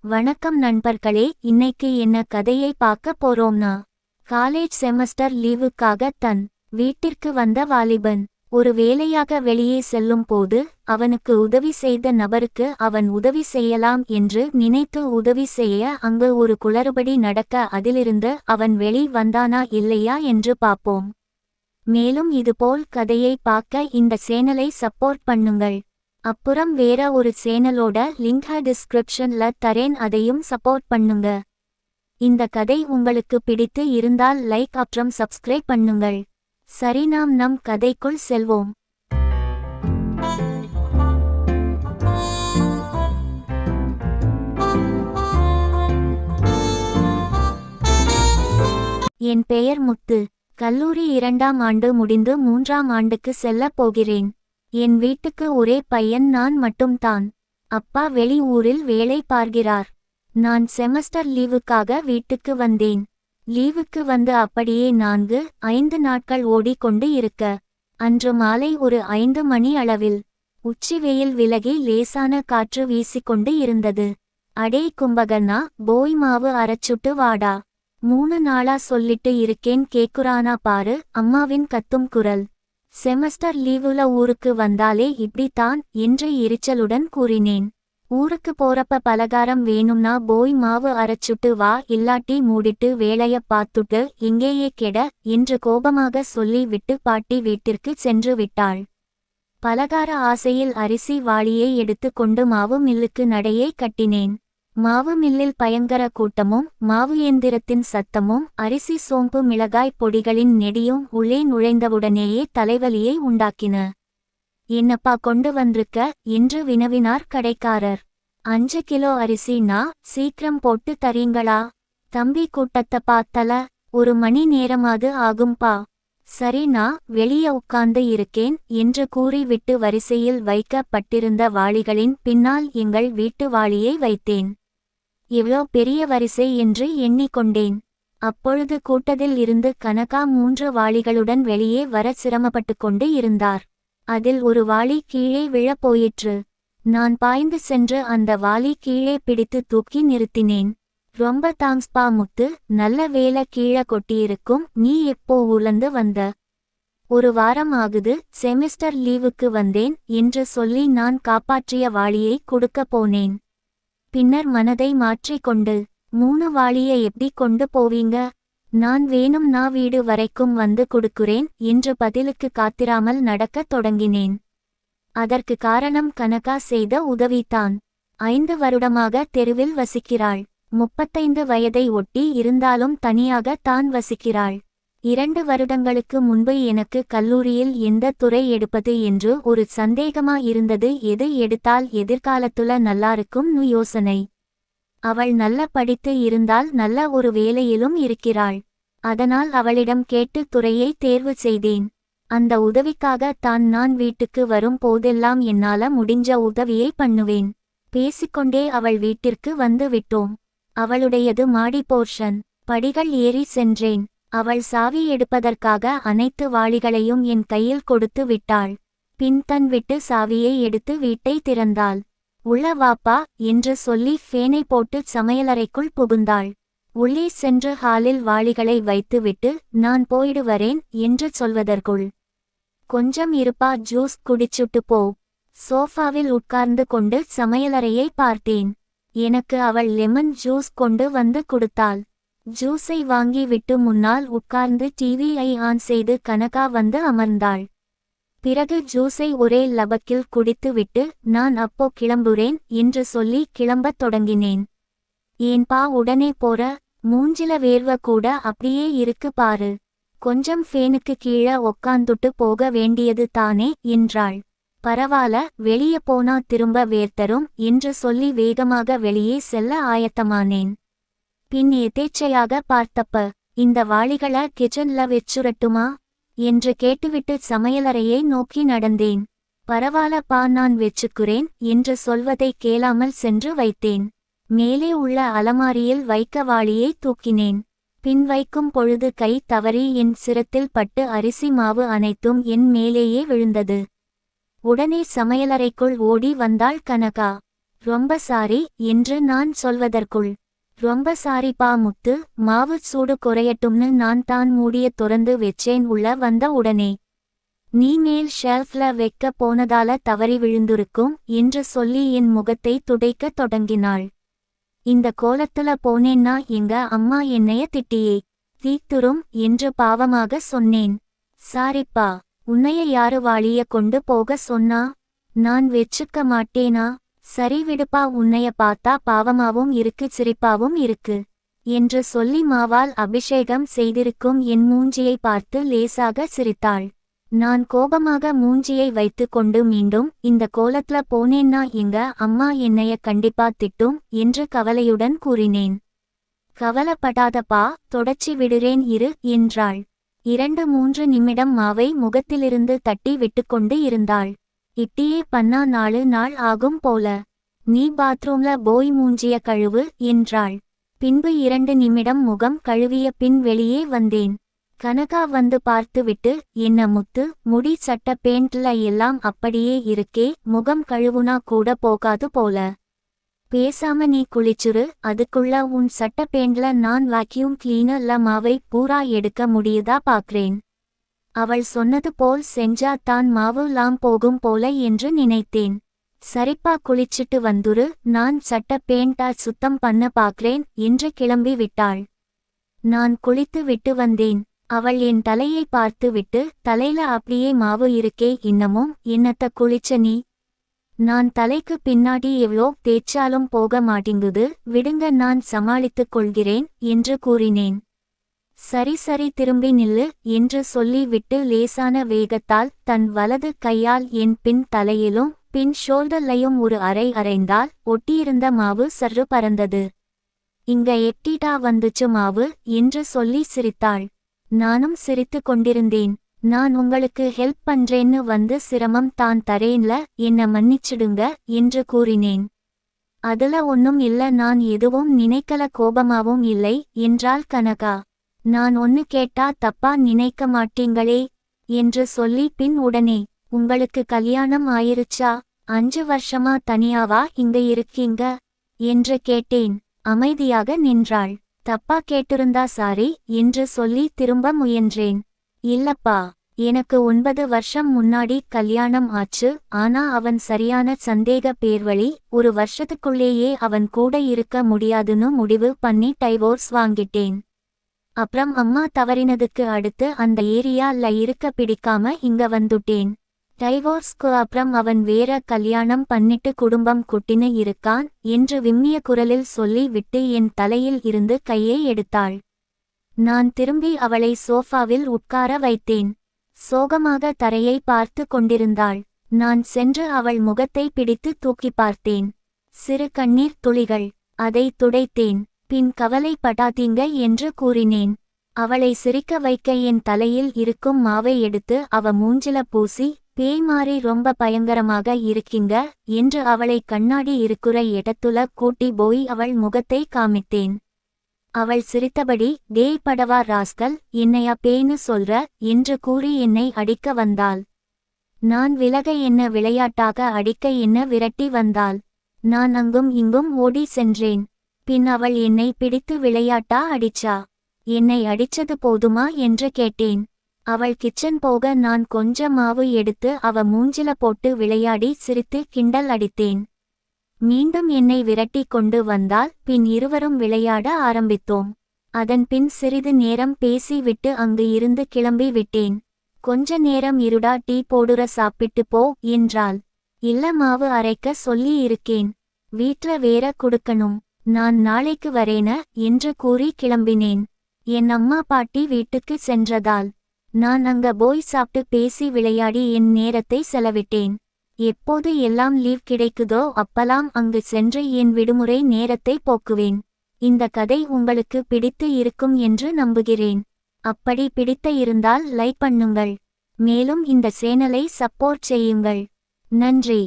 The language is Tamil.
வணக்கம் நண்பர்களே, இன்னைக்கு என்ன கதையை பார்க்க போறோம்னா, காலேஜ் செமஸ்டர் லீவுக்காக தன் வீட்டிற்கு வந்த வாலிபன் ஒரு வேலையாக வெளியே செல்லும் போது அவனுக்கு உதவி செய்த நபருக்கு அவன் உதவி செய்யலாம் என்று நினைத்து உதவி செய்ய அங்கு ஒரு குளறுபடி நடக்க அதிலிருந்து அவன் வெளி வந்தானா இல்லையா என்று பார்ப்போம். மேலும் இதுபோல் கதையை பார்க்க இந்த சேனலை சப்போர்ட் பண்ணுங்கள். அப்புறம் வேற ஒரு சேனலோட லிங்க் டிஸ்கிரிப்ஷன்ல தரேன், அதையும் சப்போர்ட் பண்ணுங்க. இந்த கதை உங்களுக்கு பிடித்து இருந்தால் லைக் அப்புறம் சப்ஸ்கிரைப் பண்ணுங்கள். சரி, நாம் நம் கதைக்குள் செல்வோம். என் பெயர் முத்து. கல்லூரி 2ஆம் ஆண்டு முடிந்து 3ஆம் ஆண்டுக்கு செல்லப் போகிறேன். என் வீட்டுக்கு ஒரே பையன், நான் மட்டும்தான். அப்பா வெளி ஊரில் வேலை பார்க்கிறார். நான் செமஸ்டர் லீவுக்காக வீட்டுக்கு வந்தேன். லீவுக்கு வந்து அப்படியே 4-5 நாட்கள் ஓடிக்கொண்டு இருக்க, அன்று மாலை ஒரு 5 மணி அளவில் உச்சி வெயில் விலகி லேசான காற்று வீசிக்கொண்டு இருந்தது. அடே கும்பகர்ணா, போய் மாவு அரைச்சுட்டு வாடா, 3 நாளா சொல்லிட்டு இருக்கேன், கேக்குறானா பாரு, அம்மாவின் கத்தும் குரல். செமஸ்டர் லீவுல ஊருக்கு வந்தாலே இப்படித்தான் என்று எரிச்சலுடன் கூறினேன். ஊருக்கு போறப்ப பலகாரம் வேணும்னா போய் மாவு அரைச்சுட்டு வா, இல்லாட்டி மூடிட்டு வேலைய பார்த்துட்டு எங்கேயே கெட என்று கோபமாக சொல்லி விட்டு பாட்டி வீட்டிற்கு சென்று விட்டாள். பலகார ஆசையில் அரிசி வாளியை எடுத்து கொண்டு மாவு மில்லுக்கு நடையை கட்டினேன். மாவு மில்லில் பயங்கர கூட்டமும் மாவு இயந்திரத்தின் சத்தமும் அரிசி சோம்பு மிளகாய் பொடிகளின் நெடியும் உள்ளே நுழைந்தவுடனேயே தலைவலியை உண்டாக்கின. என்னப்பா கொண்டு வந்திருக்க என்று வினவினார் கடைக்காரர். 5 கிலோ அரிசினா சீக்கிரம் போட்டு தரீங்களா? தம்பி, கூட்டத்தை பார்த்தல, 1 மணி நேரமாது ஆகும்பா. சரிண்ணா, வெளியே உட்கார்ந்து இருக்கேன் என்று கூறிவிட்டு வரிசையில் வைக்கப்பட்டிருந்த வாளிகளின் பின்னால் எங்கள் வீட்டு வாளியை வைத்தேன். எவ்வளோ பெரிய வரிசை என்று எண்ணிக்கொண்டேன். அப்பொழுது கூட்டத்தில் இருந்து கனகா 3 வாளிகளுடன் வெளியே வர சிரமப்பட்டு கொண்டு இருந்தார். அதில் ஒரு வாளி கீழே விழப் போயிற்று. நான் பாய்ந்து சென்று அந்த வாளி கீழே பிடித்து தூக்கி நிறுத்தினேன். ரொம்ப தாங்க்ஸ்பா முத்து, நல்ல வேலை, கீழே கொட்டியிருக்கும். நீ எப்போ ஊர்லந்து வந்த? 1 வாரம் ஆகுது, செமிஸ்டர் லீவுக்கு வந்தேன் என்று சொல்லி நான் காப்பாற்றிய வாளியை கொடுக்க போனேன். பின்னர் மனதை மாற்றிக்கொண்டு, 3 வாளியை எப்படி கொண்டு போவீங்க? நான் வேணும்னா வீடு வரைக்கும் வந்து கொடுக்குறேன் என்று பதிலுக்கு காத்திராமல் நடக்கத் தொடங்கினேன். அதற்கு காரணம் கனகா செய்த உதவிதான். 5 வருடமாக தெருவில் வசிக்கிறாள். 35 வயதை ஒட்டி இருந்தாலும் தனியாக தான் வசிக்கிறாள். 2 வருடங்களுக்கு முன்பு எனக்கு கல்லூரியில் எந்த துறை எடுப்பது என்று ஒரு சந்தேகமா இருந்தது. எது எடுத்தால் எதிர்காலத்துல நல்லாருக்கும்னு யோசனை. அவள் நல்ல படித்து இருந்தால் நல்ல ஒரு வேலையிலும் இருக்கிறாள். அதனால் அவளிடம் கேட்டு துறையை தேர்வு செய்தேன். அந்த உதவிக்காக தான் நான் வீட்டுக்கு வரும் போதெல்லாம் என்னால முடிஞ்ச உதவியை பண்ணுவேன். பேசிக்கொண்டே அவள் வீட்டிற்கு வந்து விட்டோம். அவளுடையது மாடி போர்ஷன். படிகள் ஏறி சென்றேன். அவள் சாவி எடுப்பதற்காக அனைத்து வாளிகளையும் என் கையில் கொடுத்து விட்டாள். பின் தன் விட்டு சாவியை எடுத்து வீட்டை திறந்தாள். உள்ள வாப்பா என்று சொல்லி ஃபேனை போட்டு சமையலறைக்குள் புகுந்தாள். உள்ளே சென்று ஹாலில் வாளிகளை வைத்துவிட்டு நான் போயிடுவரேன் என்று சொல்வதற்குள், கொஞ்சம் இருப்பா, ஜூஸ் குடிச்சுட்டு போ. சோஃபாவில் உட்கார்ந்து கொண்டு சமையலறையை பார்த்தேன். எனக்கு அவள் லெமன் ஜூஸ் கொண்டு வந்து கொடுத்தாள். ஜூஸை வாங்கி விட்டு முன்னால் உட்கார்ந்து டிவியை ஆன் செய்து கனகா வந்து அமர்ந்தாள். பிறகு ஜூஸை ஒரே லபக்கில் குடித்துவிட்டு நான் அப்போ கிளம்புறேன் என்று சொல்லி கிளம்பத் தொடங்கினேன். ஏன்பா உடனே போற? மூஞ்சில வேர்வ கூட அப்படியே இருக்கு பாரு, கொஞ்சம் ஃபேனுக்கு கீழே உக்காந்துட்டு போக வேண்டியது தானே என்றாள். பரவால, வெளியே போனா திரும்ப வேர்த்தரும் என்று சொல்லி வேகமாக வெளியே செல்ல ஆயத்தமானேன். பின் எதேச்சையாக பார்த்தப்ப, இந்த வாளிகள கிச்சன்ல வெச்சுரட்டுமா என்று கேட்டுவிட்டு சமையலறையை நோக்கி நடந்தேன். பரவாலப்பா, நான் வெச்சுக்குறேன் என்று சொல்வதை கேளாமல் சென்று வைத்தேன். மேலே உள்ள அலமாரியில் வைக்க வாளியை தூக்கினேன். பின் வைக்கும் பொழுது கை தவறி என் சிரத்தில் பட்டு அரிசி மாவு அனைத்தும் என் மேலேயே விழுந்தது. உடனே சமையலறைக்குள் ஓடி வந்தாள் கனகா. ரொம்ப சாரி என்று நான் சொல்வதற்குள், ரொம்ப சாரிப்பா முத்து, மாவு சூடு குறையட்டும்னு நான் தான் மூடிய திறந்து வெச்சேன் உள்ள வந்த உடனே. நீ மேல் ஷெல்ஃப்ல வைக்க போனதால தவறி விழுந்திருக்கும் என்று சொல்லி என் முகத்தை துடைக்கத் தொடங்கினாள். இந்த கோலத்துல போனேன்னா எங்க அம்மா என்னைய திட்டியே தீத்துரும் என்று பாவமாக சொன்னேன். சாரிப்பா, உன்னைய யாரு வாளிய கொண்டு போக சொன்னா? நான் வெச்சுக்க மாட்டேனா? சரி விடுப்பா, உன்னைய பார்த்தா பாவமாவும் இருக்கு சிரிப்பாவும் இருக்கு என்று சொல்லி மாவால் அபிஷேகம் செய்திருக்கும் என் மூஞ்சியை பார்த்து லேசாக சிரித்தாள். நான் கோபமாக மூஞ்சியை வைத்து கொண்டு மீண்டும் இந்த கோலத்துல போனேன்னா எங்க அம்மா என்னைய கண்டிப்பா திட்டும் என்று கவலையுடன் கூறினேன். கவலைப்படாதப்பா, தொடச்சி விடுறேன் இரு என்றாள். 2-3 நிமிடம் மாவை முகத்திலிருந்து தட்டி விட்டுக்கொண்டு இருந்தாள். இப்படியே பண்ணா 4 நாள் ஆகும் போல. நீ பாத்ரூம்ல போய் மூஞ்சிய கழுவு என்றாள். பின்பு 2 நிமிடம் முகம் கழுவிய பின் வெளியே வந்தேன். கனகா வந்து பார்த்துவிட்டு, என்ன முத்து, முடி சட்ட பேண்ட்ல எல்லாம் அப்படியே இருக்கே, முகம் கழுவுனா கூட போகாது போல. பேசாம நீ குளிச்சுரு, அதுக்குள்ள உன் சட்ட பேண்ட்ல நான் வாக்யூம் கிளீனர்ல மாவை பூரா எடுக்க முடியுதா பாக்றேன். அவள் சொன்னது போல் செஞ்சா தான் மாவுலாம் போகும் போல என்று நினைத்தேன். சரிப்பா, குளிச்சிட்டு வந்துரு, நான் சட்ட பேண்டா சுத்தம் பண்ண பாக்றேன் என்று கிளம்பி விட்டாள். நான் குளித்து விட்டு வந்தேன். அவள் என் தலையை பார்த்து விட்டு, தலையில அப்படியே மாவு இருக்கே இன்னமும், என்னத்த குளிச்ச நீ? நான் தலைக்கு பின்னாடி எவ்வளோ தேய்ச்சாலும் போக மாட்டேங்குது, விடுங்க நான் சமாளித்துக் கொள்கிறேன் என்று கூறினேன். சரி சரி திரும்பி நில்லு என்று சொல்லி விட்டு லேசான வேகத்தால் தன் வலது கையால் என் பின் தலையிலும் பின் ஷோல்டர்லையும் ஒரு அரை அரைந்தால் ஒட்டியிருந்த மாவு சற்று பறந்தது. இங்க எட்டிட்டா வந்துச்சு மாவு என்று சொல்லி சிரித்தாள். நானும் சிரித்து கொண்டிருந்தேன். நான் உங்களுக்கு ஹெல்ப் பண்றேன்னு வந்து சிரமம் தான் தரேன்ல, என்ன மன்னிச்சிடுங்க என்று கூறினேன். அதுல ஒன்னும் இல்ல, நான் எதுவும் நினைக்கல, கோபமாவும் இல்லை என்றாள் கனகா. நான் ஒன்னு கேட்டா தப்பா நினைக்க மாட்டீங்களே என்று சொல்லி பின் உடனே, உங்களுக்கு கல்யாணம் ஆயிருச்சா? 5 வருஷமா தனியாவா இங்க இருக்கீங்க என்று கேட்டேன். அமைதியாக நின்றாள். தப்பா கேட்டிருந்தா சாரி என்று சொல்லி திரும்ப முயன்றேன். இல்லப்பா, எனக்கு 9 வருஷம் முன்னாடி கல்யாணம் ஆச்சு. ஆனா அவன் சரியான சந்தேக பேர்வழி. 1 வருஷத்துக்குள்ளேயே அவன் கூட இருக்க முடியாதுன்னு முடிவு பண்ணி டைவோர்ஸ் வாங்கிட்டேன். அப்புறம் அம்மா தவறினதுக்கு அடுத்து அந்த ஏரியால இருக்க பிடிக்காம இங்க வந்துட்டேன். டைவோர்ஸ்க்கு அப்புறம் அவன் வேற கல்யாணம் பண்ணிட்டு குடும்பம் குட்டின்னு இருக்கான் என்று விம்மிய குரலில் சொல்லி விட்டு என் தலையில் இருந்து கையை எடுத்தாள். நான் திரும்பி அவளை சோஃபாவில் உட்கார வைத்தேன். சோகமாக தரையை பார்த்து கொண்டிருந்தாள். நான் சென்று அவள் முகத்தை பிடித்து தூக்கி பார்த்தேன். சிறு கண்ணீர் துளிகள். அதை துடைத்தேன். பின் கவலைப்படாதீங்க என்று கூறினேன். அவளை சிரிக்க வைக்க என் தலையில் இருக்கும் மாவை எடுத்து அவ மூஞ்சில பூசி, பேய் மாறி ரொம்ப பயங்கரமாக இருக்கீங்க என்று அவளை கண்ணாடி இருக்கிற இடத்துல கூட்டி போய் அவள் முகத்தை காமித்தேன். அவள் சிரித்தபடி, டேய் படவா ராஸ்கல், என்னையா பேய்னு சொல்ற என்று கூறி என்னை அடிக்க வந்தாள். நான் விலக என்ன விளையாட்டாக அடிக்க என்ன விரட்டி வந்தாள். நான் அங்கும் இங்கும் ஓடி சென்றேன். பின் அவள் என்னை பிடித்து விளையாட்டா அடிச்சா. என்னை அடிச்சது போதுமா என்று கேட்டேன். அவள் கிச்சன் போக நான் கொஞ்ச மாவு எடுத்து அவ மூஞ்சில போட்டு விளையாடி சிரித்து கிண்டல் அடித்தேன். மீண்டும் என்னை விரட்டி கொண்டு வந்தால் பின் இருவரும் விளையாட ஆரம்பித்தோம். அதன் பின் சிறிது நேரம் பேசி விட்டு அங்கு இருந்து கிளம்பி விட்டேன். கொஞ்ச நேரம் இருடா, டீ போடுற சாப்பிட்டு போ என்றாள். இல்ல, மாவு அரைக்க சொல்லி இருக்கேன், வீட்ல வேற குடுக்கணும், நான் நாளைக்கு வரேன என்று கூறி கிளம்பினேன். என் அம்மா பாட்டி வீட்டுக்கு சென்றதால் நான் அங்க போய் சாப்பிட்டு பேசி விளையாடி என் நேரத்தை செலவிட்டேன். எப்போது எல்லாம் லீவ் கிடைக்குதோ அப்பலாம் அங்கு சென்று என் விடுமுறை நேரத்தை போக்குவேன். இந்த கதை உங்களுக்கு பிடித்து இருக்கும் என்று நம்புகிறேன். அப்படி பிடித்த இருந்தால் லைக் பண்ணுங்கள். மேலும் இந்த சேனலை சப்போர்ட் செய்யுங்கள். நன்றி.